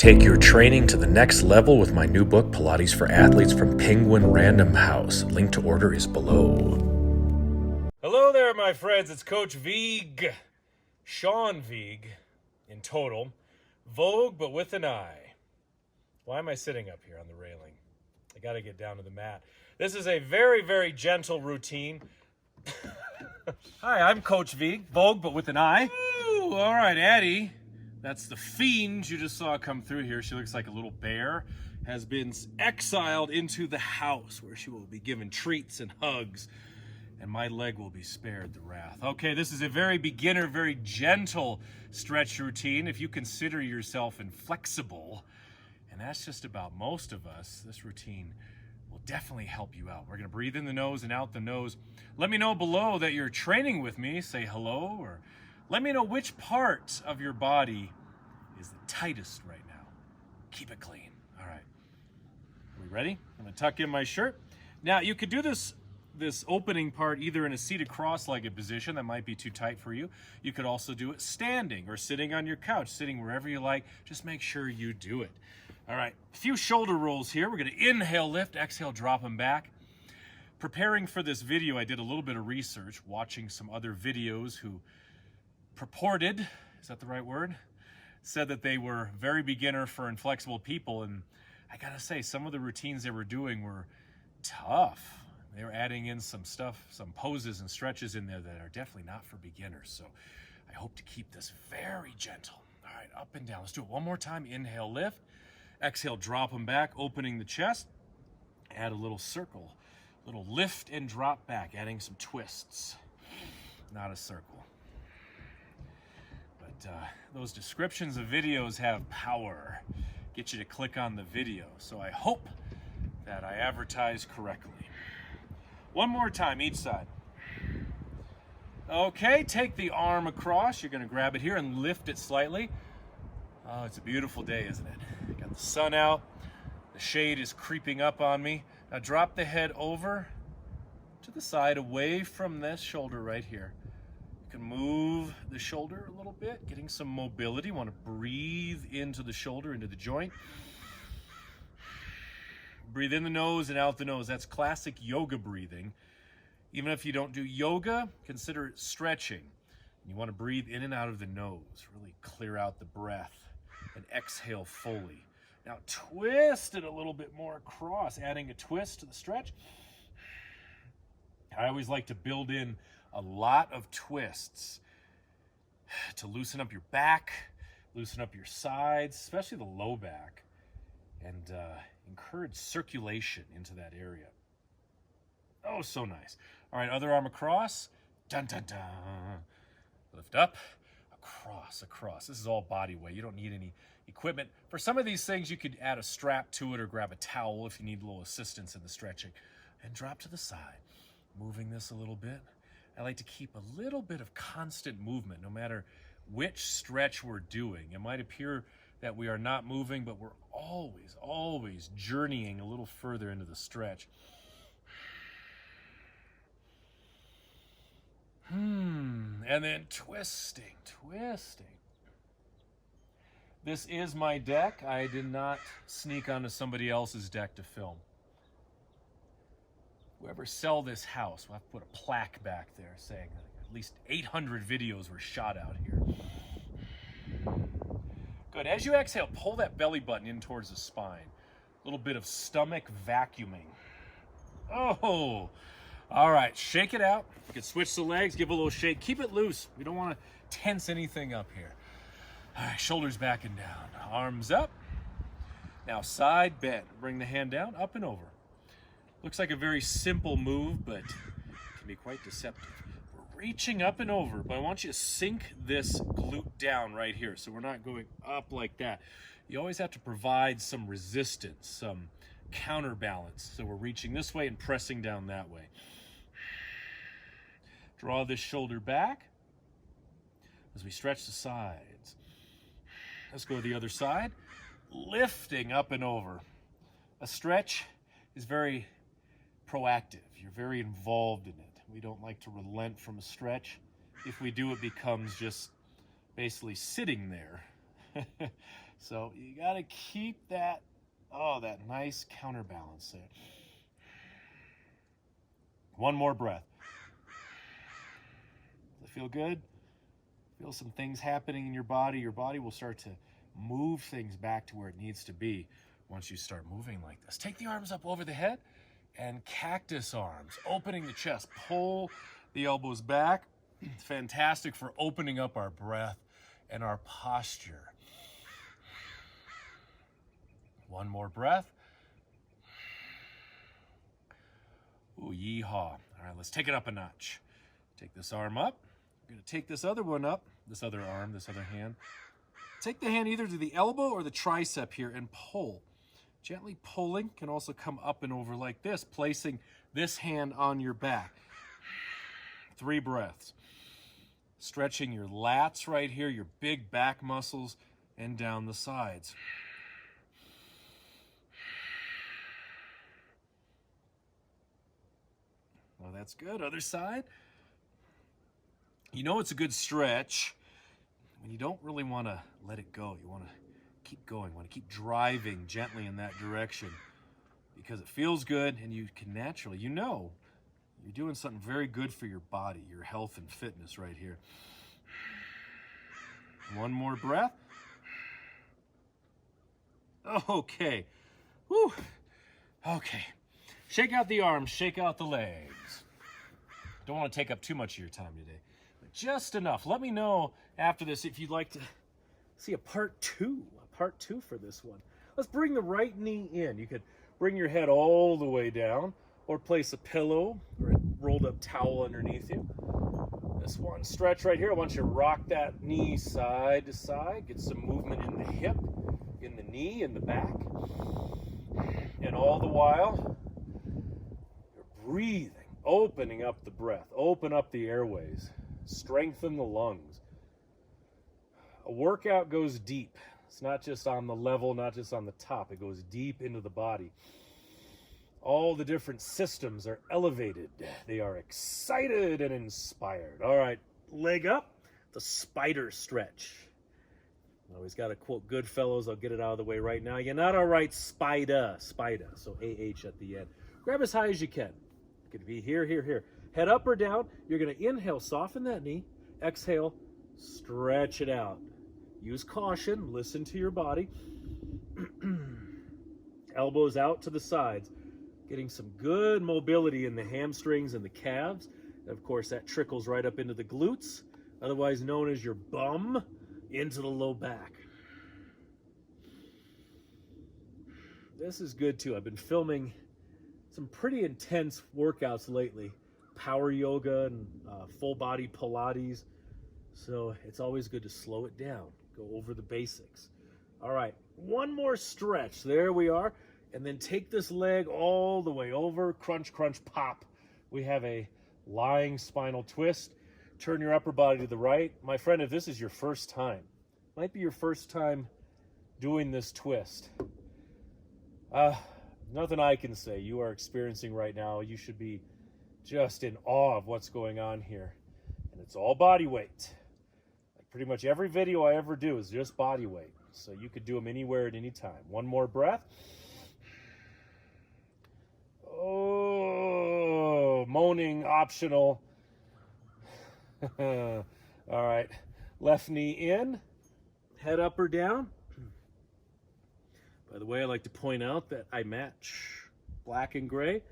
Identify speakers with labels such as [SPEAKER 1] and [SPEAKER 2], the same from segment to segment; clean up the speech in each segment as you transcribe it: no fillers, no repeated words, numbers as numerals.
[SPEAKER 1] Take your training to the next level with my new book, Pilates for Athletes from Penguin Random House. Link to order is below.
[SPEAKER 2] Hello there, my friends. It's Coach Vigue. Sean Vigue, in total. Vogue, but with an I. Why am I sitting up here on the railing? I got to get down to the mat. This is a very, very gentle routine. Hi, I'm Coach Vigue. Vogue, but with an I. Ooh, all right, Addie. That's the fiend you just saw come through here. She looks like a little bear. Has been exiled into the house where she will be given treats and hugs. And my leg will be spared the wrath. Okay, this is a very beginner, very gentle stretch routine. If you consider yourself inflexible, and that's just about most of us, this routine will definitely help you out. We're gonna breathe in the nose and out the nose. Let me know below that you're training with me. Say hello, or let me know which part of your body is the tightest right now. Keep it clean. All right, are we ready? I'm gonna tuck in my shirt. Now, you could do this opening part either in a seated cross-legged position. That might be too tight for you. You could also do it standing or sitting on your couch, sitting wherever you like. Just make sure you do it. All right, a few shoulder rolls here. We're gonna inhale, lift, exhale, drop them back. Preparing for this video, I did a little bit of research, watching some other videos who purported, is that the right word? Said that they were very beginner for inflexible people, and I gotta say, some of the routines they were doing were tough. They were adding in some stuff, some poses and stretches in there that are definitely not for beginners. So I hope to keep this very gentle. All right, up and down. Let's do it one more time. Inhale, lift. Exhale, drop them back, opening the chest. Add a little circle, little lift and drop back, adding some twists. Not a circle. But those descriptions of videos have power. Get you to click on the video. So I hope that I advertise correctly. One more time, each side. Okay, take the arm across. You're gonna grab it here and lift it slightly. Oh, it's a beautiful day, isn't it? Got the sun out. The shade is creeping up on me. Now drop the head over to the side, away from this shoulder right here. You can move the shoulder a little bit, getting some mobility. You want to breathe into the shoulder, into the joint. Breathe in the nose and out the nose. That's classic yoga breathing. Even if you don't do yoga, consider it stretching. You want to breathe in and out of the nose, really clear out the breath and exhale fully. Now twist it a little bit more across, adding a twist to the stretch. I always like to build in a lot of twists to loosen up your back, loosen up your sides, especially the low back, and encourage circulation into that area. Oh, so nice. All right, other arm across. Dun, dun, dun. Lift up, across, across. This is all body weight. You don't need any equipment. For some of these things, you could add a strap to it or grab a towel if you need a little assistance in the stretching. And drop to the side. Moving this a little bit. I like to keep a little bit of constant movement, no matter which stretch we're doing. It might appear that we are not moving, but we're always journeying a little further into the stretch. And then twisting. This is my deck. I did not sneak onto somebody else's deck to film. Whoever sell this house will have to put a plaque back there saying that at least 800 videos were shot out here. Good. As you exhale, pull that belly button in towards the spine. A little bit of stomach vacuuming. Oh, all right. Shake it out. You can switch the legs, give a little shake. Keep it loose. We don't want to tense anything up here. All right, shoulders back and down. Arms up. Now side bend. Bring the hand down, up and over. Looks like a very simple move, but can be quite deceptive. We're reaching up and over, but I want you to sink this glute down right here, so we're not going up like that. You always have to provide some resistance, some counterbalance. So we're reaching this way and pressing down that way. Draw this shoulder back as we stretch the sides. Let's go to the other side. Lifting up and over. A stretch is very proactive. You're very involved in it. We don't like to relent from a stretch. If we do, it becomes just basically sitting there. So you got to keep that, that nice counterbalance there. One more breath. Does it feel good? Feel some things happening in your body. Your body will start to move things back to where it needs to be once you start moving like this. Take the arms up over the head and cactus arms, opening the chest. Pull the elbows back. Fantastic for opening up our breath and our posture. One more breath. Ooh, yeehaw. All right, let's take it up a notch. Take this arm up. We're going to take this other one up, this other arm, this other hand. Take the hand either to the elbow or the tricep here and pull. Gently pulling, can also come up and over like this, placing this hand on your back. 3 breaths. Stretching your lats right here, your big back muscles, and down the sides. Well, that's good. Other side. You know it's a good stretch when you don't really want to let it go. You want to keep going, want to keep driving gently in that direction because it feels good and you can naturally, you're doing something very good for your body, your health and fitness right here. One more breath. Okay. Whew. Okay. Shake out the arms, shake out the legs. Don't want to take up too much of your time today, but just enough. Let me know after this if you'd like to see a part two for this one. Let's bring the right knee in. You could bring your head all the way down or place a pillow or a rolled up towel underneath you. This one stretch right here, I want you to rock that knee side to side, get some movement in the hip, in the knee, in the back. And all the while, you're breathing, opening up the breath, open up the airways, strengthen the lungs. A workout goes deep. It's not just on the level, not just on the top. It goes deep into the body. All the different systems are elevated. They are excited and inspired. All right, leg up, the spider stretch. I always got to quote Goodfellas. I'll get it out of the way right now. You're not all right, spider. So A-H at the end. Grab as high as you can. It could be here, here, here. Head up or down. You're going to inhale, soften that knee. Exhale, stretch it out. Use caution. Listen to your body. Elbows out to the sides. Getting some good mobility in the hamstrings and the calves. And of course, that trickles right up into the glutes, otherwise known as your bum, into the low back. This is good too. I've been filming some pretty intense workouts lately. Power yoga and full body Pilates. So it's always good to slow it down. Go over the basics. All right, one more stretch. There we are. And then take this leg all the way over. Crunch, crunch, pop. We have a lying spinal twist. Turn your upper body to the right. My friend, if this is your first time, might be your first time doing this twist. Nothing I can say. You are experiencing right now. You should be just in awe of what's going on here. And it's all body weight. Like pretty much every video I ever do is just body weight. So you could do them anywhere at any time. One more breath. Oh, moaning optional. All right, left knee in, head up or down. By the way, I like to point out that I match black and gray.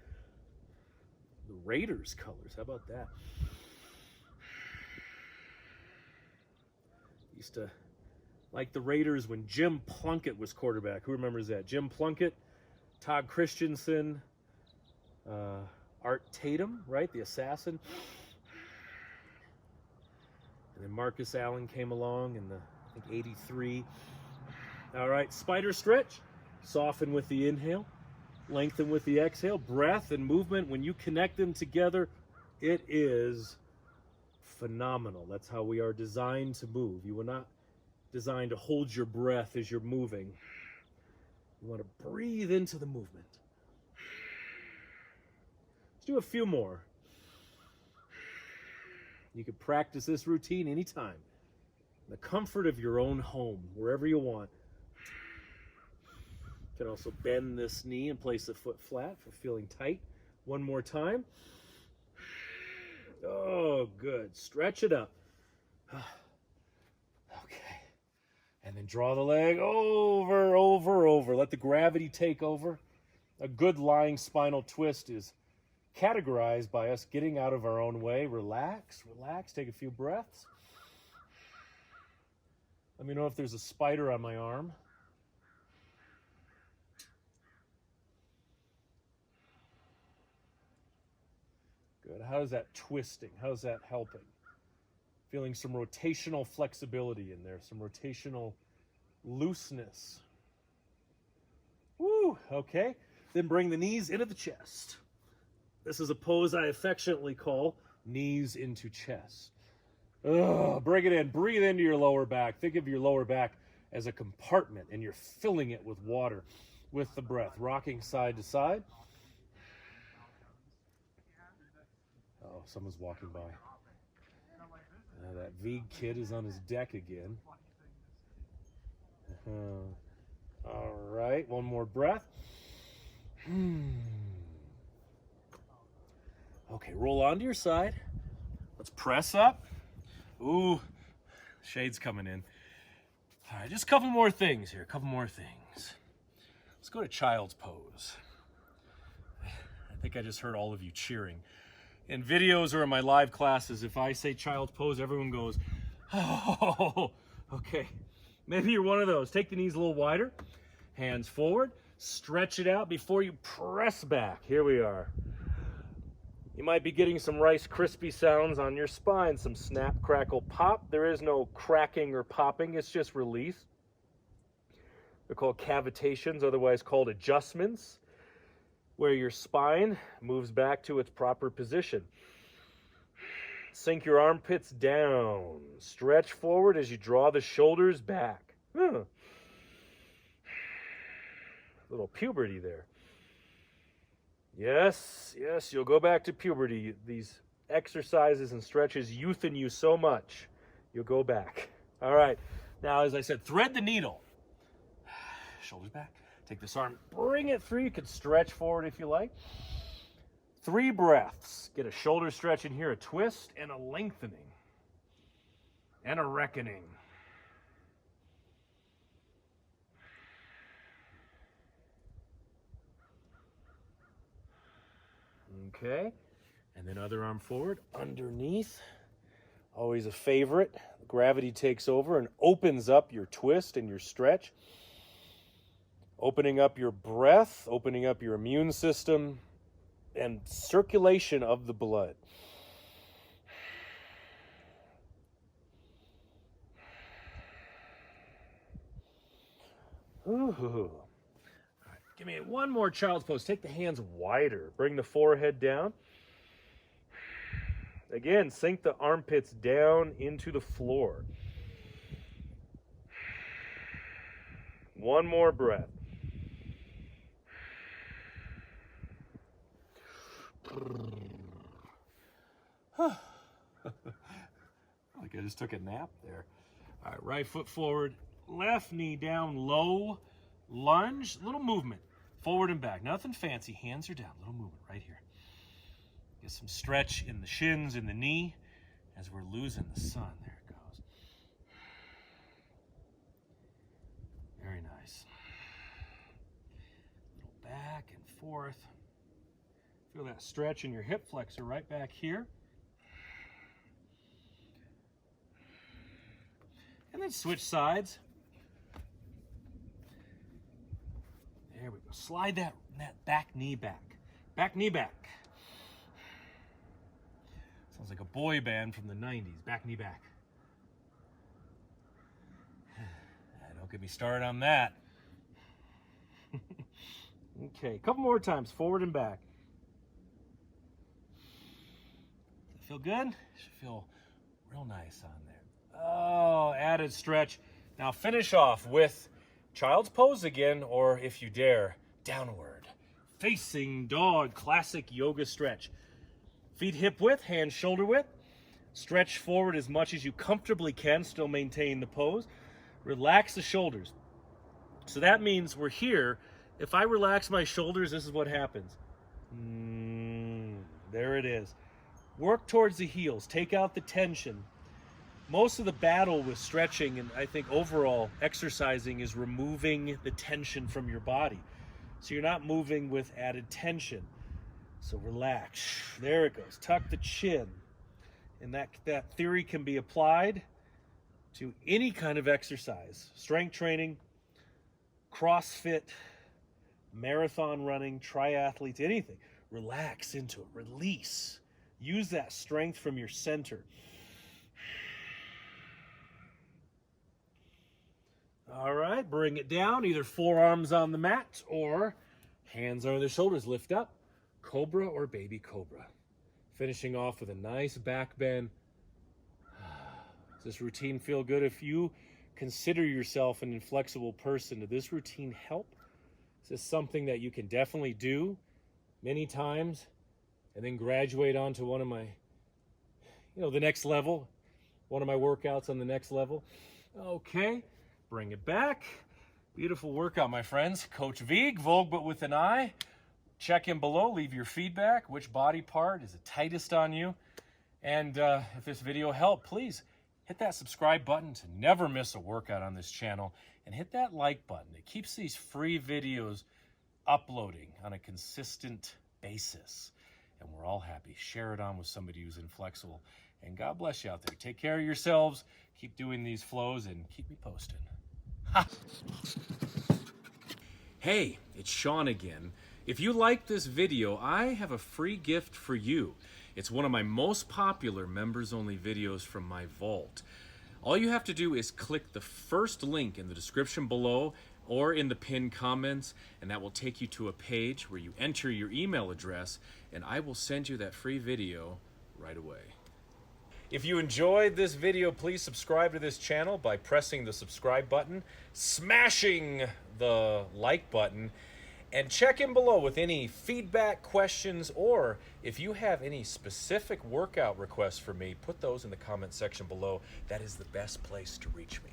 [SPEAKER 2] The Raiders colors, how about that? Used to like the Raiders when Jim Plunkett was quarterback. Who remembers that? Jim Plunkett, Todd Christensen, Art Tatum, right? The assassin. And then Marcus Allen came along in I think 83. All right, spider stretch. Soften with the inhale. Lengthen with the exhale. Breath and movement, when you connect them together, it is phenomenal. That's how we are designed to move. You were not designed to hold your breath as you're moving. You want to breathe into the movement. Let's do a few more. You can practice this routine anytime. In the comfort of your own home, wherever you want. You can also bend this knee and place the foot flat for feeling tight. One more time. Oh, good. Stretch it up. Okay. And then draw the leg over, over, over. Let the gravity take over. A good lying spinal twist is categorized by us getting out of our own way. Relax, relax. Take a few breaths. Let me know if there's a spider on my arm. Good. How's that twisting? How's that helping? Feeling some rotational flexibility in there, some rotational looseness. Woo, okay. Then bring the knees into the chest. This is a pose I affectionately call knees into chest. Bring it in. Breathe into your lower back. Think of your lower back as a compartment, and you're filling it with water with the breath, rocking side to side. Oh, someone's walking by. That Vigue kid is on his deck again. All right, one more breath. Okay, roll onto your side. Let's press up. Ooh, shade's coming in. All right, just a couple more things here, a couple more things. Let's go to child's pose. I think I just heard all of you cheering. In videos or in my live classes, if I say child's pose, everyone goes, oh, okay. Maybe you're one of those. Take the knees a little wider, hands forward, stretch it out before you press back. Here we are. You might be getting some Rice Krispie sounds on your spine, some snap, crackle, pop. There is no cracking or popping, it's just release. They're called cavitations, otherwise called adjustments, where your spine moves back to its proper position. Sink your armpits down. Stretch forward as you draw the shoulders back. Little puberty there. Yes, yes, you'll go back to puberty. These exercises and stretches youthen you so much, you'll go back. All right, now as I said, thread the needle. Shoulders back. Take this arm, bring it through. You can stretch forward if you like. 3 breaths. Get a shoulder stretch in here, a twist, and a lengthening. And a reckoning. Okay. And then other arm forward, underneath. Always a favorite. Gravity takes over and opens up your twist and your stretch. Opening up your breath, opening up your immune system, and circulation of the blood. Ooh. All right, give me one more child's pose. Take the hands wider. Bring the forehead down. Again, sink the armpits down into the floor. One more breath. Like I just took a nap there. All right, right foot forward, left knee down, low lunge, little movement, forward and back. Nothing fancy, hands are down, little movement right here. Get some stretch in the shins, in the knee, as we're losing the sun. There it goes. Very nice. Little back and forth. Feel that stretch in your hip flexor right back here. And then switch sides. There we go. Slide that back knee back. Back knee back. Sounds like a boy band from the 90s. Back knee back. Don't get me started on that. Okay, a couple more times. Forward and back. Feel good? Should feel real nice on there. Oh, added stretch. Now finish off with child's pose again, or if you dare, downward. Facing dog, classic yoga stretch. Feet hip width, hands shoulder width. Stretch forward as much as you comfortably can, still maintain the pose. Relax the shoulders. So that means we're here If I relax my shoulders, this is what happens. There it is. Work towards the heels. Take out the tension. Most of the battle with stretching and I think overall exercising is removing the tension from your body. So you're not moving with added tension. So relax. There it goes. Tuck the chin. And that theory can be applied to any kind of exercise. Strength training, CrossFit, marathon running, triathletes, anything. Relax into it. Release. Use that strength from your center. All right, bring it down. Either forearms on the mat or hands over the shoulders. Lift up. Cobra or baby cobra. Finishing off with a nice back bend. Does this routine feel good? If you consider yourself an inflexible person, did this routine help? Is this something that you can definitely do many times and then graduate onto one of my, the next level, one of my workouts on the next level? Okay, bring it back. Beautiful workout, my friends. Coach Vigue, Vogue but with an I. Check in below, leave your feedback. Which body part is the tightest on you? And if this video helped, please hit that subscribe button to never miss a workout on this channel. And hit that like button. It keeps these free videos uploading on a consistent basis. And we're all happy. Share it on with somebody who's inflexible. And God bless you out there. Take care of yourselves. Keep doing these flows and keep me posted. Ha! Hey, it's Sean again. If you like this video, I have a free gift for you. It's one of my most popular members-only videos from my vault. All you have to do is click the first link in the description below or in the pinned comments, and that will take you to a page where you enter your email address, and I will send you that free video right away. If you enjoyed this video, please subscribe to this channel by pressing the subscribe button, smashing the like button, and check in below with any feedback, questions, or if you have any specific workout requests for me, put those in the comment section below. That is the best place to reach me.